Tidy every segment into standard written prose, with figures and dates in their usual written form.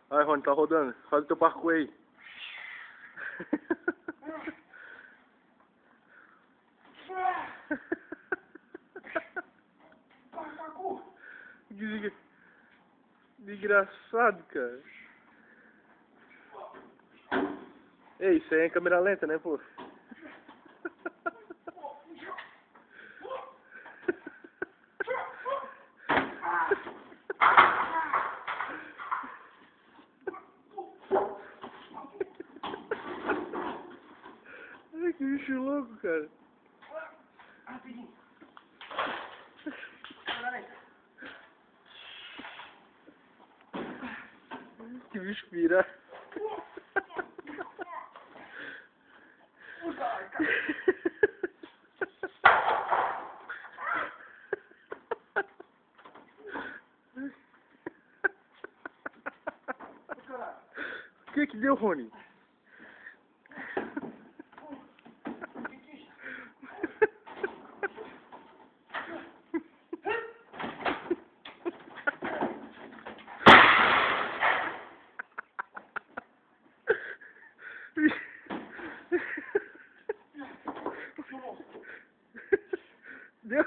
Vai, Rony, tá rodando. Faz o teu parkour aí. Desgraçado, cara. Ei, isso aí é em câmera lenta, né, pô? Ai, que bicho louco, cara. Rapidinho. Que bicho pirado. O que deu, Rony? Deu?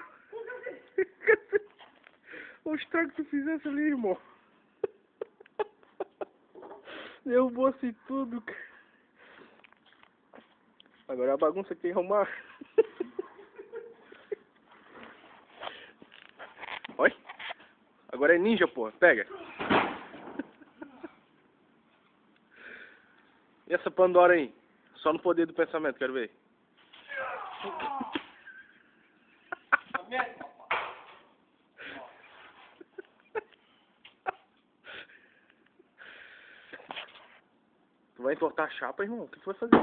O estrago que tu fizesse ali, irmão. Derrubou assim tudo. Agora a bagunça que tem que arrumar. Oi? Agora é ninja, pô. Pega. E essa Pandora aí? Só no poder do pensamento, quero ver. Tu vai entortar a chapa, irmão? O que tu vai fazer?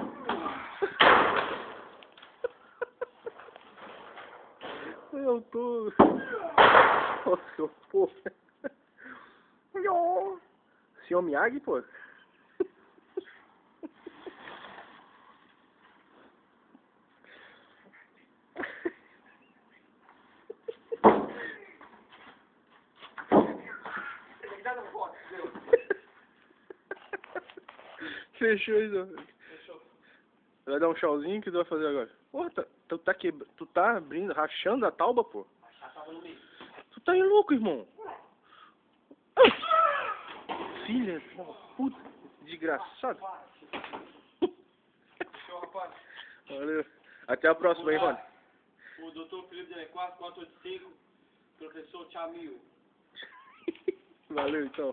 Eu tô... Nossa, seu pô. Senhor Miyagi, pô. Fechou isso. Fechou. Vai dar um tchauzinho, o que tu vai fazer agora? Porra, tu tá abrindo, rachando a tauba, pô. A tava no meio. Tu tá aí louco, irmão. Filha da puta, desgraçado. Fechou, rapaz. Valeu. Até a próxima, hein, Rony. O doutor Felipe de 4485, professor Chamil. Valeu, então.